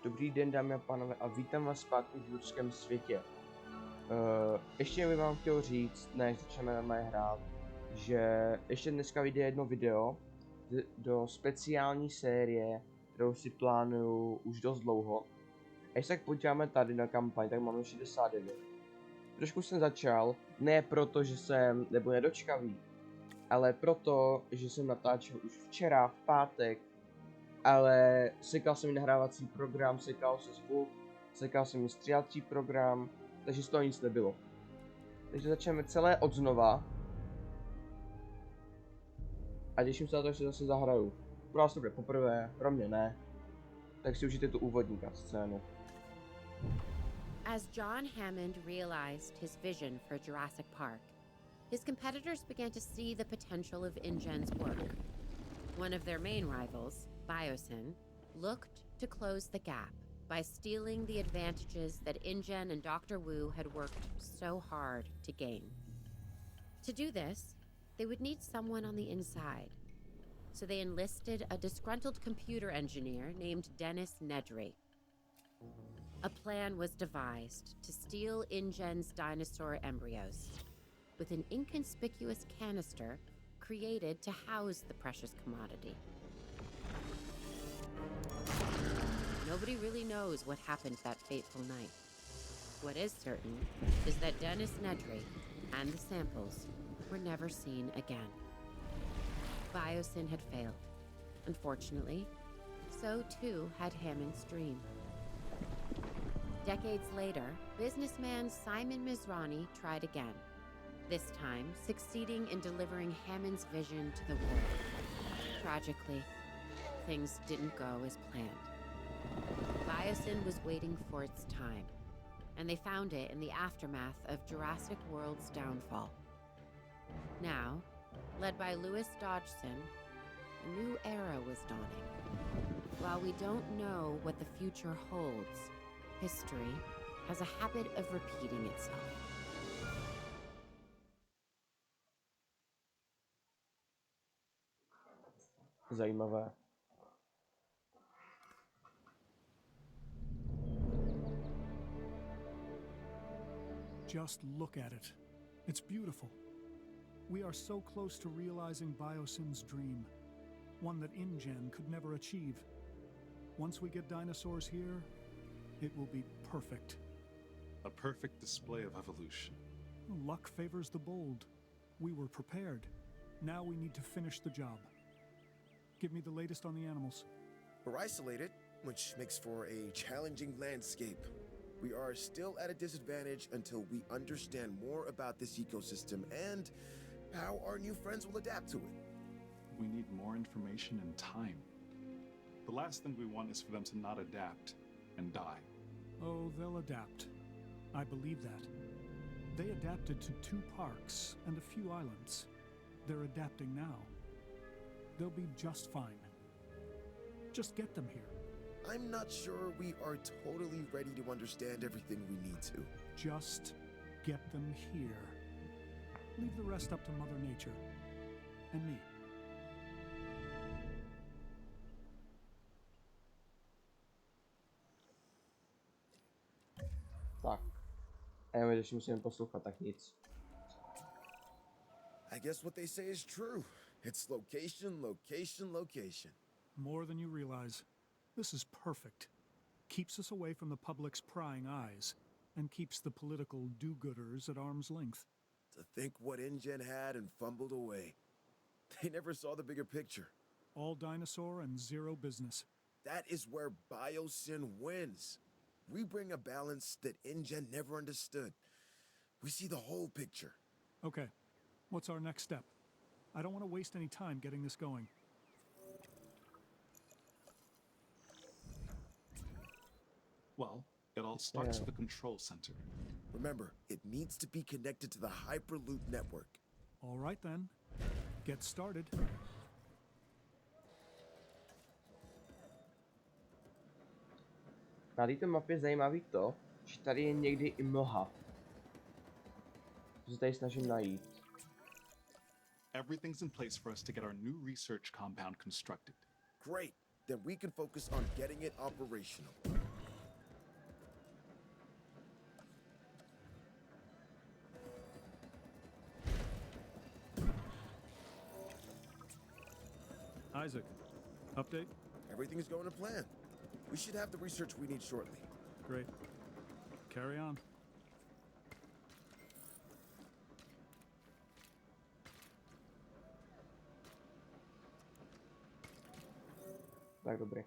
Dobrý den, dámy a pánové, a vítám vás zpátky v lidském světě. Ještě bych vám chtěl říct, než začneme normálně hrát, že ještě dneska vyjde jedno video do speciální série, kterou si plánuju už dost dlouho. A když se tak podíváme tady na kampaň, tak máme 69. Trošku jsem začal, ne proto, že jsem nebo nedočkavý, ale proto, že jsem natáčel už včera, v pátek, ale sekal jsem mi nahrávací program, sekal se zvuk, sekal jsem mi stříhací program, takže z toho nic nebylo. Takže začneme celé od znova. A těším se na to, že se zase zahraju. Pro vás to bude poprvé, pro mě ne. Tak si užijte tu úvodní scénu. As John Hammond realized his vision for Jurassic Park, his competitors began to see the potential of InGen's work. One of their main rivals, biosyn, looked to close the gap by stealing the advantages that InGen and Dr. Wu had worked so hard to gain. To do this, they would need someone on the inside. So they enlisted a disgruntled computer engineer named Dennis Nedry. A plan was devised to steal InGen's dinosaur embryos, with an inconspicuous canister created to house the precious commodity. Nobody really knows what happened that fateful night. What is certain is that Dennis Nedry and the samples were never seen again. Biosyn had failed. Unfortunately, so too had Hammond's dream. Decades later, businessman Simon Mizrahi tried again, this time succeeding in delivering Hammond's vision to the world. Tragically, things didn't go as planned. Biosyn was waiting for its time, and they found it in the aftermath of Jurassic World's downfall. Now, led by Louis Dodgson, a new era was dawning. While we don't know what the future holds, history has a habit of repeating itself. Zajímavé. Just look at it. It's beautiful. We are so close to realizing Biosyn's dream, one that InGen could never achieve. Once we get dinosaurs here, it will be perfect. A perfect display of evolution. Luck favors the bold. We were prepared. Now we need to finish the job. Give me the latest on the animals. We're isolated, which makes for a challenging landscape. We are still at a disadvantage until we understand more about this ecosystem and how our new friends will adapt to it. We need more information and time. The last thing we want is for them to not adapt and die. Oh, they'll adapt. I believe that. They adapted to 2 parks and a few islands. They're adapting now. They'll be just fine. Just get them here. I'm not sure we are totally ready to understand everything we need to. Just get them here. Leave the rest up to Mother Nature. And me. Tak. A já když musím poslouchat, tak nic. I guess what they say is true. It's location, location, location. More than you realize. This is perfect. Keeps us away from the public's prying eyes, and keeps the political do-gooders at arm's length. To think what InGen had and fumbled away. They never saw the bigger picture. All dinosaur and zero business. That is where biosyn wins. We bring a balance that InGen never understood. We see the whole picture. Okay, what's our next step? I don't want to waste any time getting this going. Well, it all starts with the control center. Remember, it needs to be connected to the Hyperloop network. All right then, get started. Na této mapě je zajímavý to, že tady je někdy i mlha. To se tady snažím najít. Everything's in place for us to get our new research compound constructed. Great. Then we can focus on getting it operational. Isaac, update? Everything's going to plan. We should have the research we need shortly. Great. Carry on. Tak dobrý.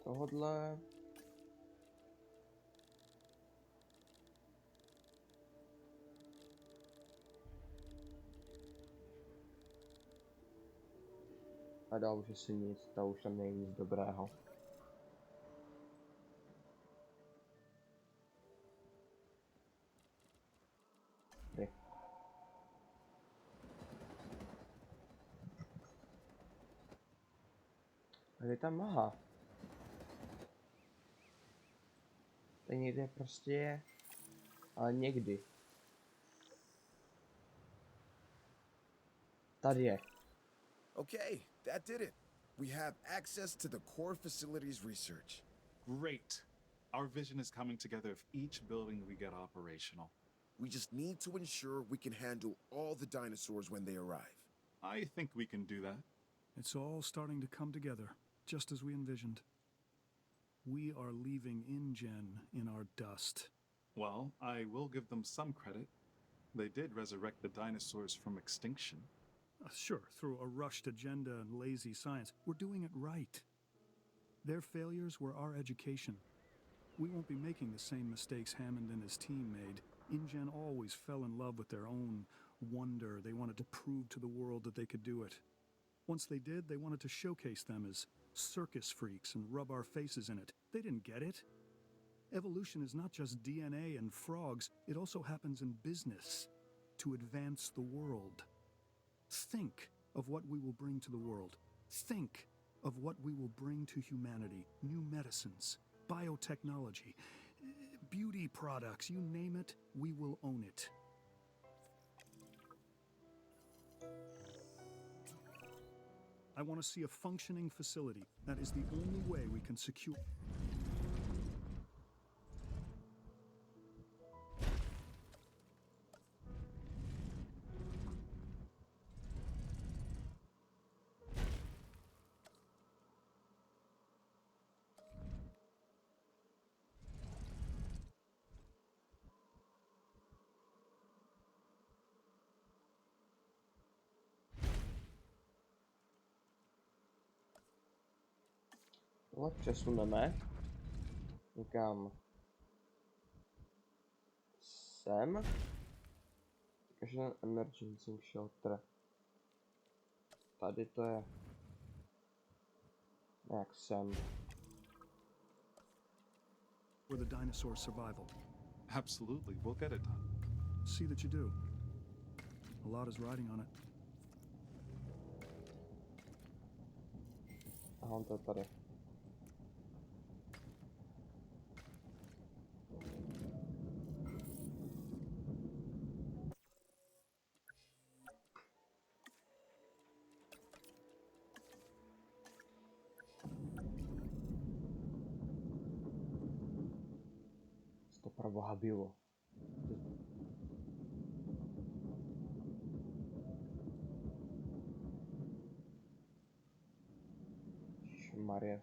Tohodle. A dál už asi nic, ta už tam není nic dobrého. Tady. Kde ta mlha? To někde prostě je. Ale někdy. Tady je. Okay, that did it. We have access to the core facilities research. Great. Our vision is coming together if each building we get operational. We just need to ensure we can handle all the dinosaurs when they arrive. I think we can do that. It's all starting to come together, just as we envisioned. We are leaving InGen in our dust. Well, I will give them some credit. They did resurrect the dinosaurs from extinction. Sure, through a rushed agenda and lazy science. We're doing it right. Their failures were our education. We won't be making the same mistakes Hammond and his team made. InGen always fell in love with their own wonder. They wanted to prove to the world that they could do it. Once they did, they wanted to showcase them as circus freaks and rub our faces in it. They didn't get it. Evolution is not just DNA and frogs, it also happens in business to advance the world. Think of what we will bring to the world. Think of what we will bring to humanity. New medicines, biotechnology, beauty products, you name it, we will own it. I want to see a functioning facility. That is the only way we can secure... Tohle přesuneme někam sem. Takže ten emergency shelter. Tady to je nějak sem. For the dinosaur survival. Absolutely, we'll get it done. See that you do. A lot is riding on it. A on to je tady. Co to pro boha bylo? Marie.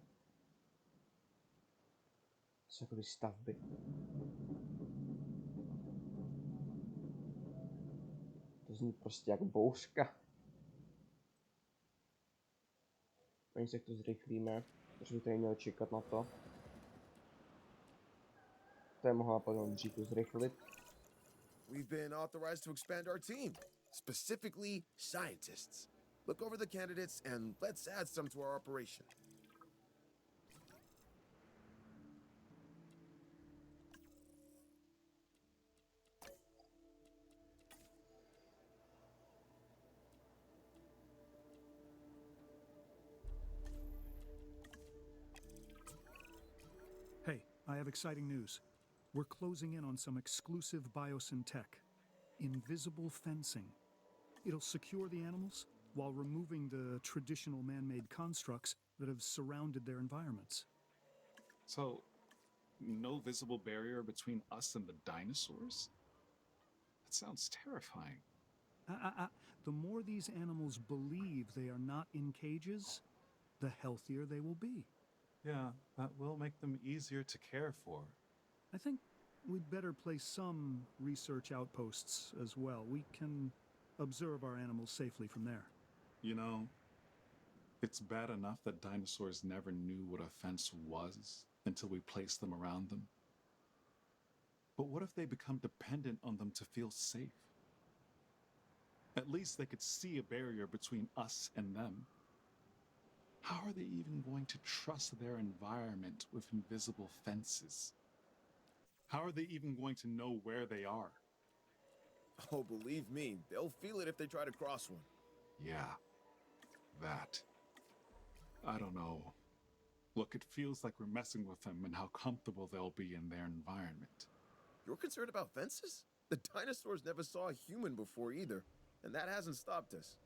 Co jako ty stavby. To zní prostě jak bouřka. Oni se to zrychlíme, protože by tady měl čekat na to. To je mohla potom dřív to zrychlit. We've been authorized to expand our team, specifically scientists. Look over the candidates and let's add some to our operation. Hey, I have exciting news. We're closing in on some exclusive biosyn tech. Invisible fencing. It'll secure the animals while removing the traditional man-made constructs that have surrounded their environments. So, no visible barrier between us and the dinosaurs? That sounds terrifying. The more these animals believe they are not in cages, the healthier they will be. Yeah, that will make them easier to care for. I think we'd better place some research outposts as well. We can observe our animals safely from there. You know, it's bad enough that dinosaurs never knew what a fence was until we placed them around them. But what if they become dependent on them to feel safe? At least they could see a barrier between us and them. How are they even going to trust their environment with invisible fences? How are they even going to know where they are? Oh, believe me, they'll feel it if they try to cross one. Yeah, that. I don't know. Look, it feels like we're messing with them and how comfortable they'll be in their environment. You're concerned about fences? The dinosaurs never saw a human before either, and that hasn't stopped us.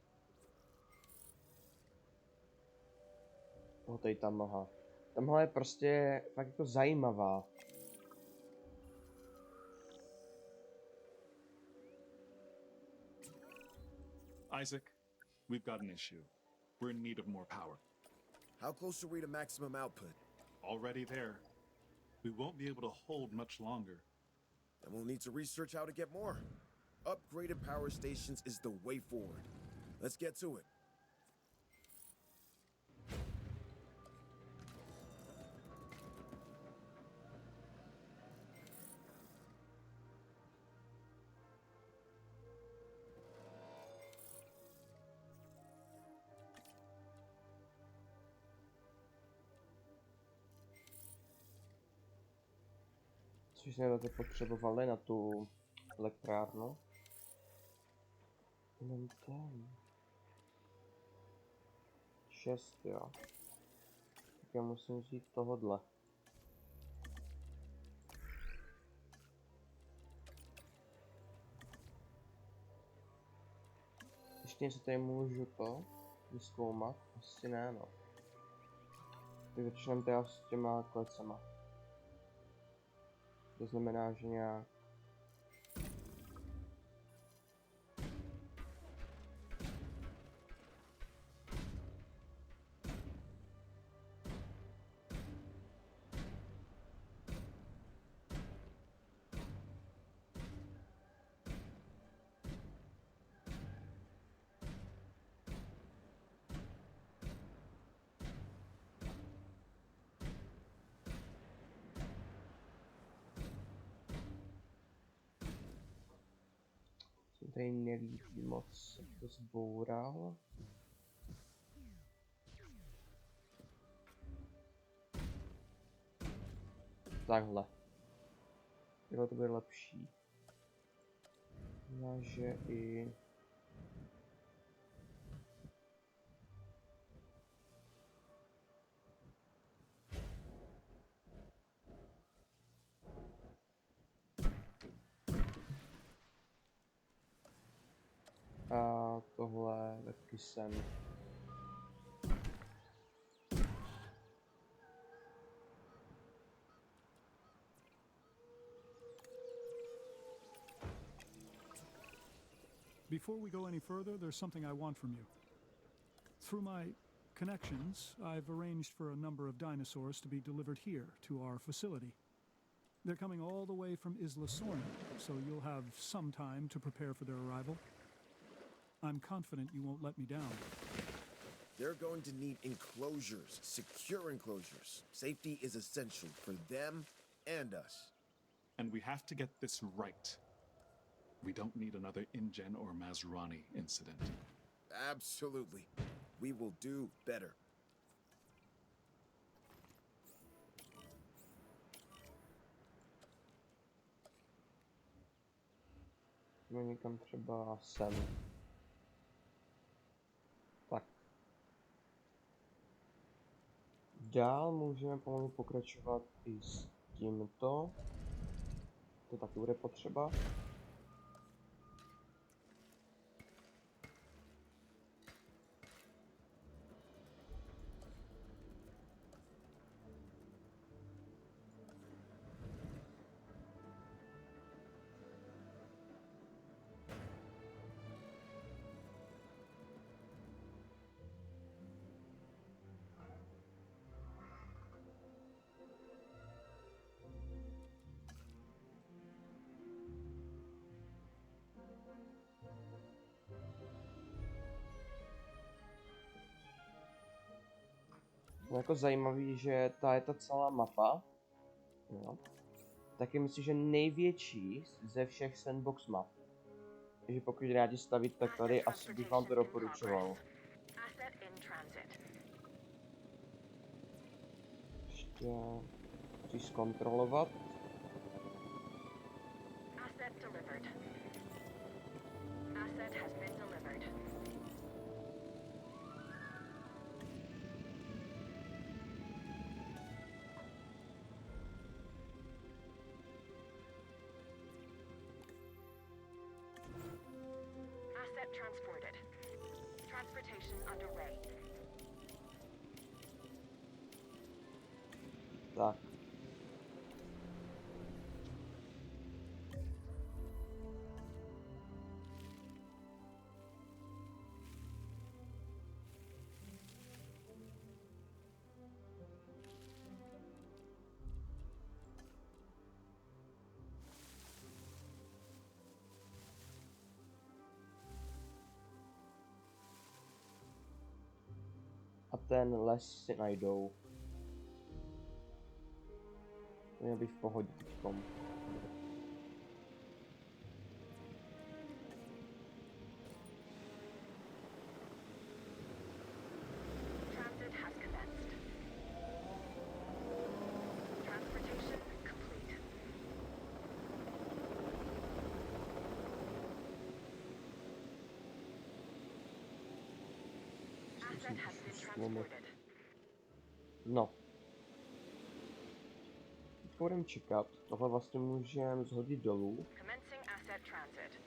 No, tady ta mlha. Ta mlha je prostě fakt jako zajímavá. Isaac, we've got an issue. We're in need of more power. How close are we to maximum output? Already there. We won't be able to hold much longer. Then we'll need to research how to get more. Upgraded power stations is the way forward. Let's get to it. Což jsme to potřebovali na tu elektrárnu. Jenom ten. 6, jo. Tak já musím vzít tohodle. Ještě něco tady můžu to vyzkoumat? Asi ne, no. Tak začneme teda s těma klecema. To znamená, že nějak... Se tady nelíbí moc, jak to zboural. Takhle. Takhle to bude lepší. Možná, že i... A tohle taky sem. Before we go any further, there's something I want from you. Through my connections, I've arranged for a number of dinosaurs to be delivered here to our facility. They're coming all the way from Isla Sorna, so you'll have some time to prepare for their arrival. I'm confident you won't let me down. They're going to need enclosures, secure enclosures. Safety is essential for them and us. And we have to get this right. We don't need another InGen or Mazrani incident. Absolutely. We will do better. No někam třeba sem. Tak. Dál můžeme pomalu pokračovat i s tímto. To taky bude potřeba. No jako zajímavý, že je ta celá mapa, jo, taky myslím, že největší ze všech sandbox map. Takže pokud rádi stavit, tak tady asi bych vám to doporučoval. Ještě chci zkontrolovat. Transported. Transportation underway. Tak. A ten les si najdou. Měl bych v pohodě teďkom. Transit has commenced. Transportation complete. Asset has been transported. No. Teď budeme čekat. Tohle vlastně můžeme zhodit dolů. Commencing asset transit.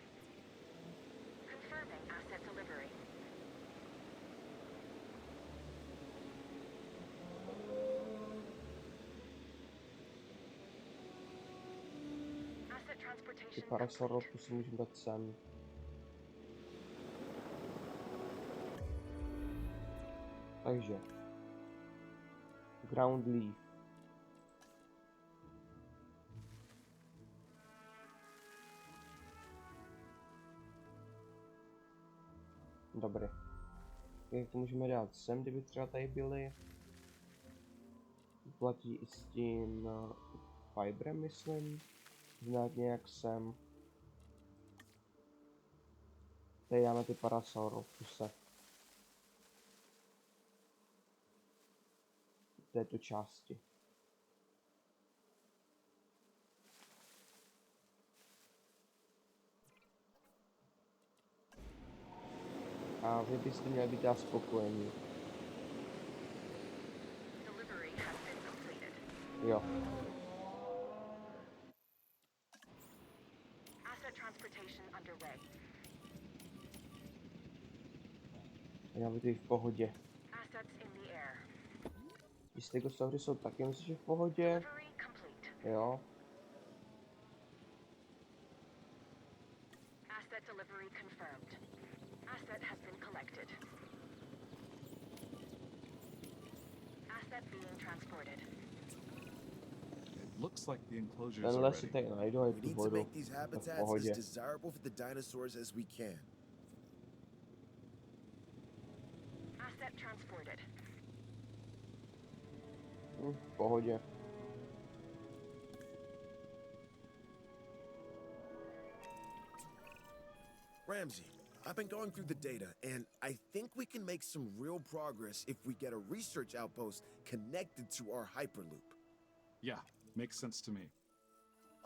Confirming asset delivery. Asset Ty transportation parasorovku si můžeme dát sem. Takže. Ground leaf. Dobré. Jak to můžeme dát sem, kdyby třeba tady byly. Platí i s tím fibrem, myslím. Znát nějak sem. Tady dáme ty parasaurokuse. V této části. A vy byste měli být dát spokojení. delivery has been completed. Jo. Asset transportation underway. Já bych v pohodě. Assets in the air. Ty stegosaury jsou taky, myslím, že v pohodě. Delivery complete. Jo. Asset delivery confirmed. Asset has been collected. Asset being transported. It looks like the enclosures Ten are les si ready. tady najdou, je We v need to pohodu. make these V habitats as pohodě. desirable for the dinosaurs as we can. Asset transported. V pohodě. Ramsey, I've been going through the data, and I think we can make some real progress if we get a research outpost connected to our Hyperloop. Yeah, makes sense to me.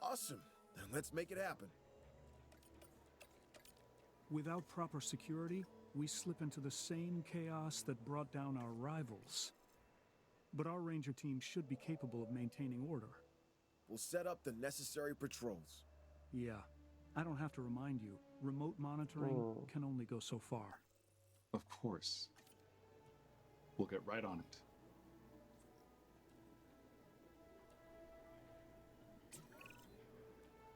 Awesome. Then let's make it happen. Without proper security, we slip into the same chaos that brought down our rivals. But our ranger team should be capable of maintaining order. We'll set up the necessary patrols. Yeah, I don't have to remind you. Remote monitoring can only go so far. Of course. We'll get right on it.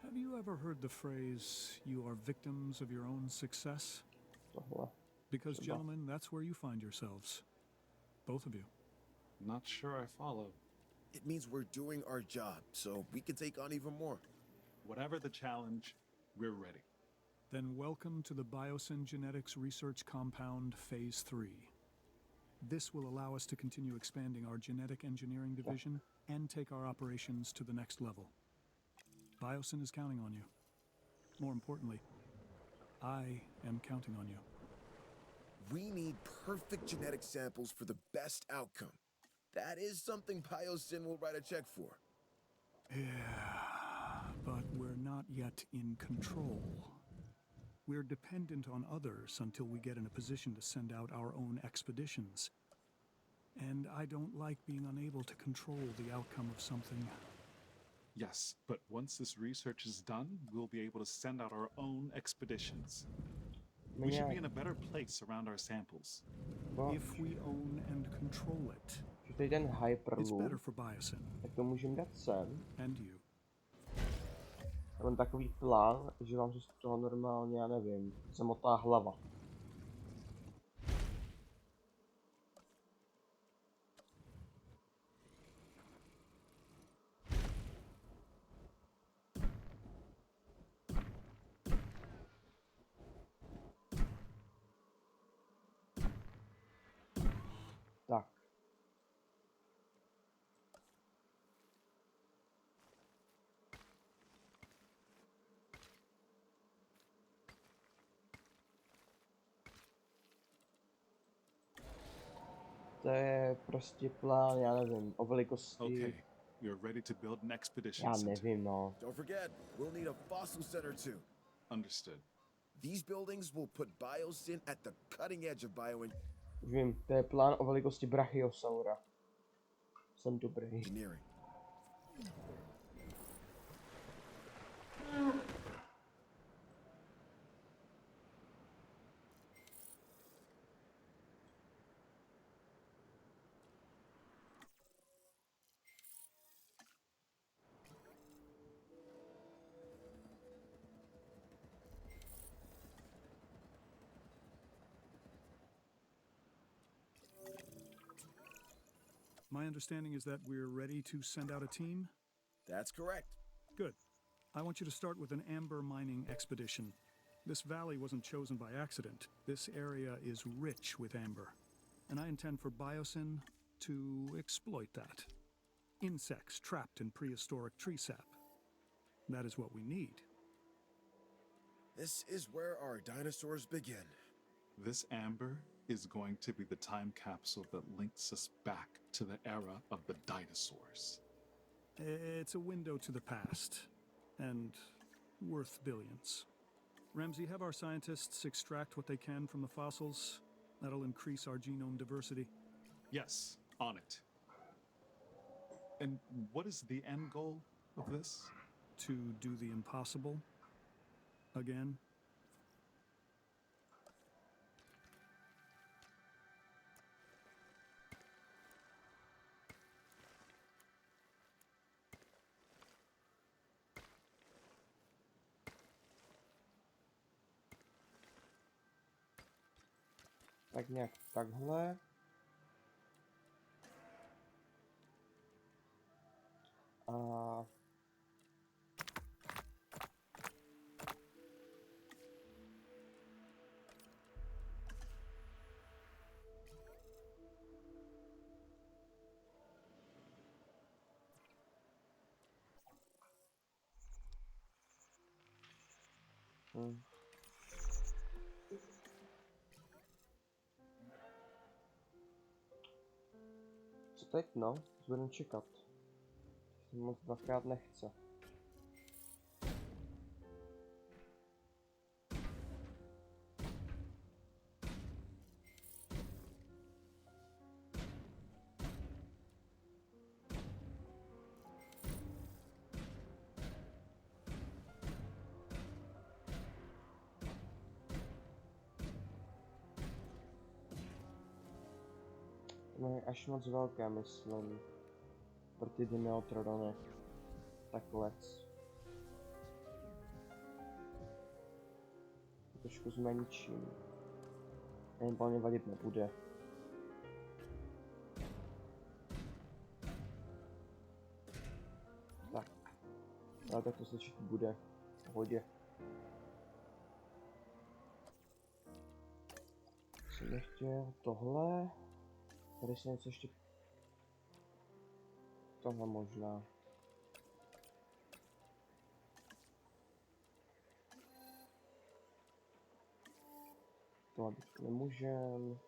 Have you ever heard the phrase, "You are victims of your own success"? Tohle. Because, gentlemen, that's where you find yourselves. Both of you. Not sure I follow. It means we're doing our job, so we can take on even more. Whatever the challenge, we're ready. Then welcome to the Biosyn Genetics Research Compound Phase 3. This will allow us to continue expanding our genetic engineering division and take our operations to the next level. Biosyn is counting on you. More importantly, I am counting on you. We need perfect genetic samples for the best outcome. That is something biosyn will write a check for. Yeah, but we're not yet in control. We're dependent on others until we get in a position to send out our own expeditions. And I don't like being unable to control the outcome of something. Yes, but once this research is done, we'll be able to send out our own expeditions. We should be in a better place around our samples. No, If we own and control it, že tady ten it's Hyperloop, better for Biosyn tak to můžeme dát sem. and you. Já mám takový plán, že vám se z toho normálně, já nevím, zamotá hlava. Tak. To je prostě plán, já nevím, o velikosti. Okay, you're ready to build an expedition Já center. nevím, no. Don't forget, we'll need a fossil center too. Understood. These buildings will put biosyn at the cutting edge of Už vím, to je plán o velikosti brachiosaura. Jsem dobrý. bioengineering. My understanding is that we're ready to send out a team? That's correct. Good. I want you to start with an amber mining expedition. This valley wasn't chosen by accident. This area is rich with amber. And I intend for Biosyn to exploit that. Insects trapped in prehistoric tree sap. That is what we need. This is where our dinosaurs begin. This amber is going to be the time capsule that links us back to the era of the dinosaurs. It's a window to the past, and worth billions. Ramsey, have our scientists extract what they can from the fossils. That'll increase our genome diversity. Yes, on it. And what is the end goal of this? To do the impossible. Again. Tak nějak takhle. A... Co teď, no? Budeme čekat. Se moc dvakrát nechce. No je až moc velké, myslím. Pro ty Dimeotrodony. Tak lec. Trošku zmenším. Jen plně vadit nebude. Tak. Ale tak to stačit bude. V pohodě. Jsem nechtěl tohle. Tady se něco ještě... Tohle možná. Tohle bych nemůžem.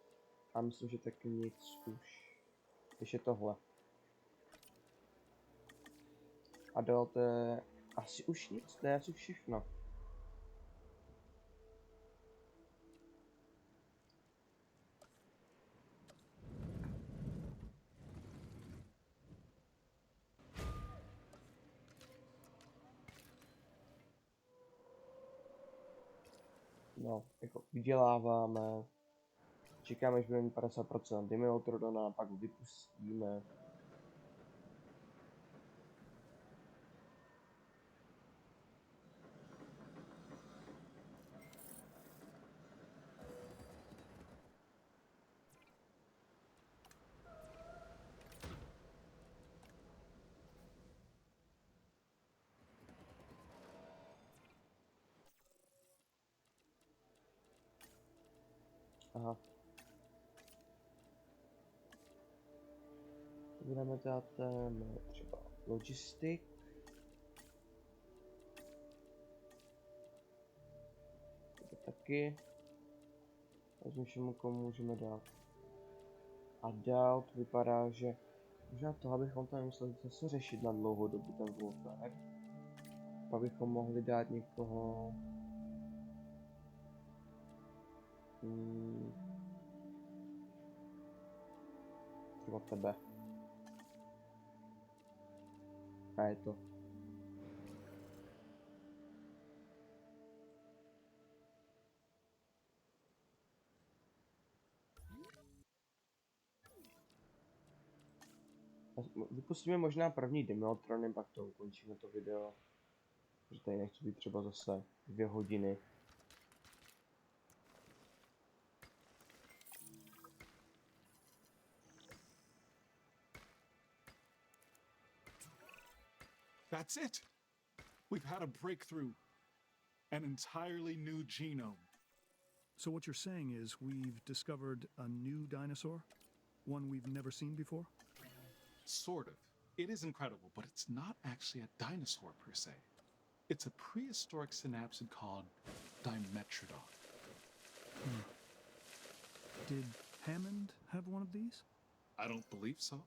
A myslím, že taky nic už. Ještě tohle. A dál to je... Asi už nic, to je asi všechno. No, jako vyděláváme. Čekáme, že budeme mít 50% Dimeotrodona, pak ho vypustíme. Aha. Budeme dát ten třeba logistik. To taky. Vezmu všemu, komu můžeme dát. A dál to vypadá, že možná toho bychom tam museli zase řešit na dlouhou dobu ten warfare. Pak bychom mohli dát někoho... třeba tebe. A je to. Vypustíme možná první Dimeotrony, pak to ukončíme to video. Protože tady nechci být třeba zase 2 hodiny. That's it! We've had a breakthrough. An entirely new genome. So what you're saying is we've discovered a new dinosaur? One we've never seen before? Sort of. It is incredible, but it's not actually a dinosaur per se. It's a prehistoric synapsid called Dimetrodon. Did Hammond have one of these? I don't believe so.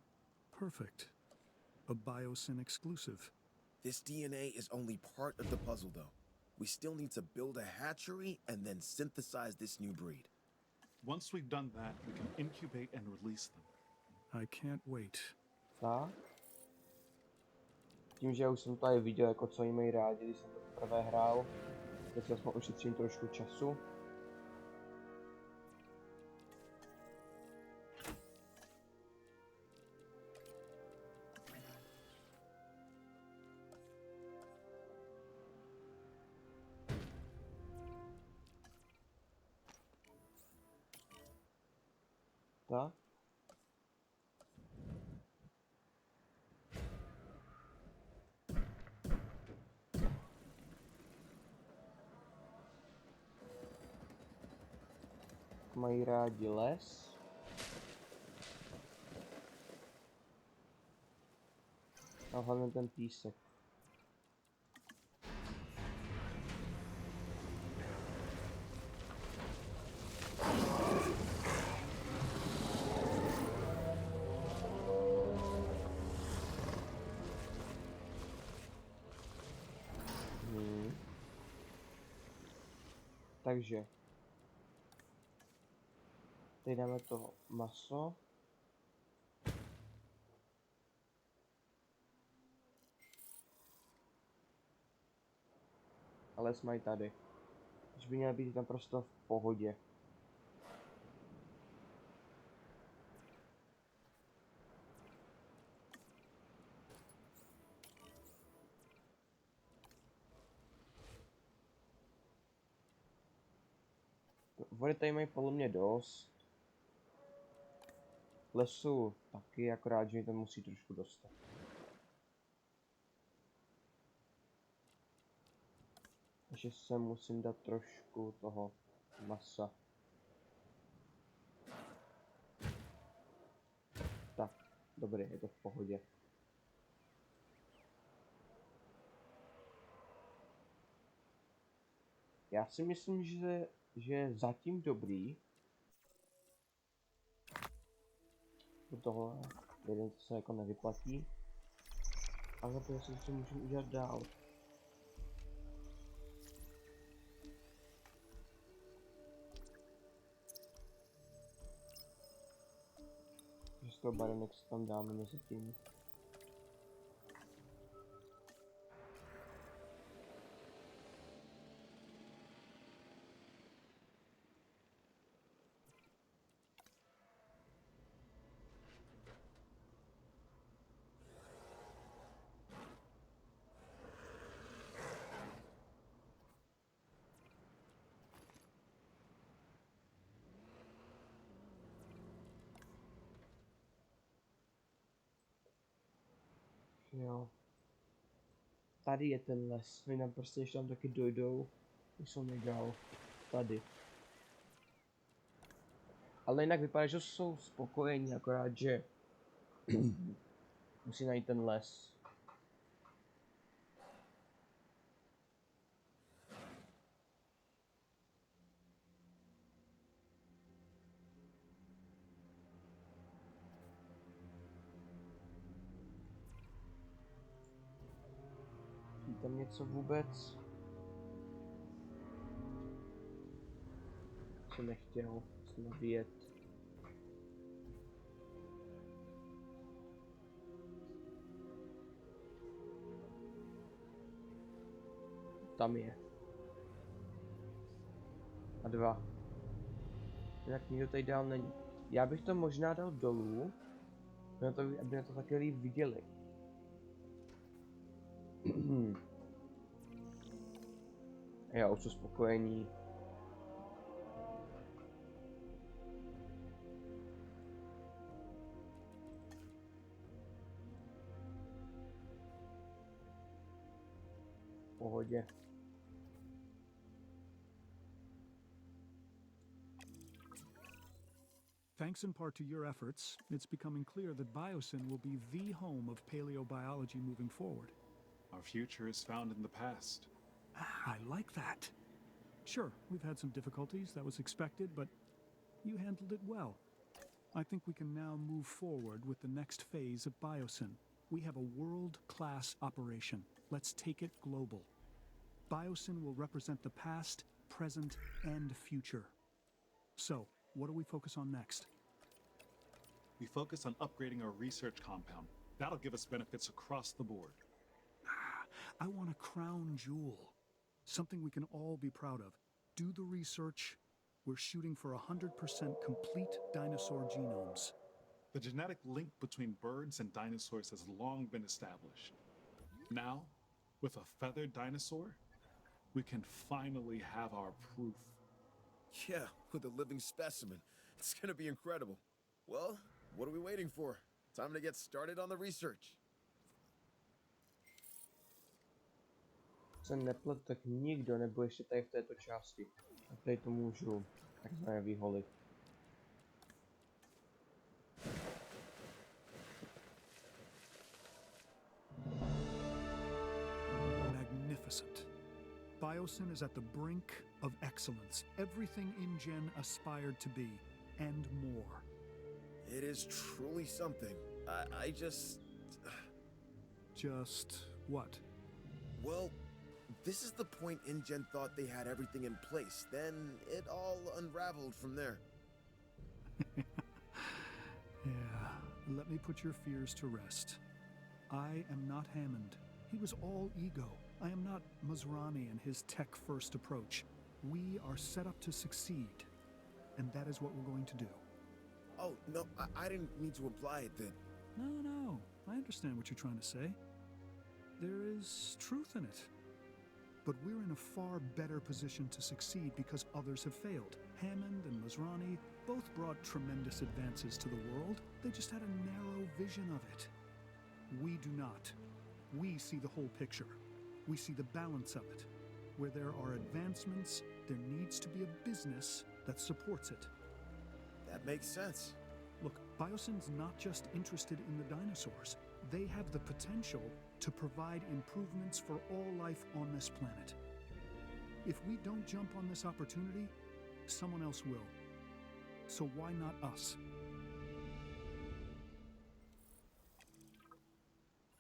Perfect. A biosyn exclusive. This DNA is only part of the puzzle, though. We still need to build a hatchery and then synthesize this new breed. Once we've done that, we can incubate and release them. I can't wait. Tak. Tím, že už jsem tady viděl, jako co oni mají rádi, když jsem to poprvé hrál. Teď jsme ušetřím trošku času. Tak. Mají rádi les. A hlavně ten písek. Takže teď dáme to maso. A les mají tady. Když by měl být naprosto v pohodě. Vody tady mají podle mě dost. Lesu taky, akorát, že mi to musí trošku dostat. Takže sem musím dát trošku toho masa. Tak, dobrý, je to v pohodě. Já si myslím, že je zatím dobrý. Do toho jeden se jako nevyplatí. Ale to si ještě můžeme udělat dál. Že z toho baronek si tam dáme mezi tím. Jo. Tady je ten les, my nám prostě ještě tam taky dojdou, když jsou dál. Tady. Ale jinak vypadá, že jsou spokojení, akorát že musí najít ten les. Je tam něco vůbec? Co nechtěl, co nabíjet. Tam je. A 2. Jinak nikdo tady dál není. Já bych to možná dal dolů, aby na to taky líp viděli. Já už jsou spokojení. V pohodě. Thanks in part to your efforts, it's becoming clear that biosyn will be the home of paleobiology moving forward. Our future is found in the past. I like that. Sure, we've had some difficulties, that was expected, but you handled it well. I think we can now move forward with the next phase of biosyn. We have a world-class operation. Let's take it global. Biosyn will represent the past, present, and future. So, what do we focus on next? We focus on upgrading our research compound. That'll give us benefits across the board. I want a crown jewel. Something we can all be proud of. Do the research. We're shooting for 100% complete dinosaur genomes. The genetic link between birds and dinosaurs has long been established. Now, with a feathered dinosaur, we can finally have our proof. Yeah, with a living specimen. It's gonna be incredible. Well, what are we waiting for? Time to get started on the research. Se neplet, tak nikdo nebude ještě tady v této části. A tady to můžu takzvaně vyholit. Magnificent. Biosyn is at the brink of excellence. Everything InGen aspired to be, and more. It is truly something. I just... Just what? Well, this is the point InGen thought they had everything in place. Then it all unraveled from there. Yeah, let me put your fears to rest. I am not Hammond. He was all ego. I am not Masrani and his tech-first approach. We are set up to succeed, and that is what we're going to do. Oh, no, I didn't mean to imply it that... No, I understand what you're trying to say. There is truth in it. But we're in a far better position to succeed because others have failed. Hammond and Masrani both brought tremendous advances to the world. They just had a narrow vision of it. We do not. We see the whole picture. We see the balance of it. Where there are advancements, there needs to be a business that supports it. That makes sense. Look, biosyn's not just interested in the dinosaurs. They have the potential to provide improvements for all life on this planet. If we don't jump on this opportunity, someone else will. So why not us?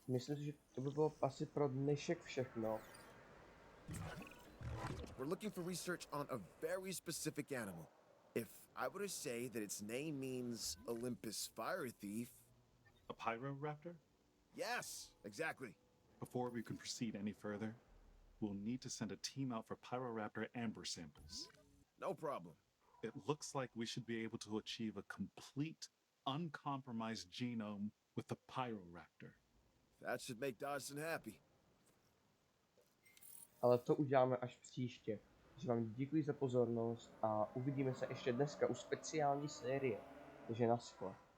Myslím si, že to by bylo asi pro dnešek všechno. We're looking for research on a very specific animal. If I were to say that its name means Olympus fire thief... A pyroraptor? Yes, exactly. Before we can proceed any further, we'll need to send a team out for pyroraptor amber samples. No problem. It looks like we should be able to achieve a complete, uncompromised genome with the pyroraptor. That should make Dodson happy. Ale to uděláme až příště. Takže vám děkuji za pozornost a uvidíme se ještě dneska u speciální série. Takže naschle.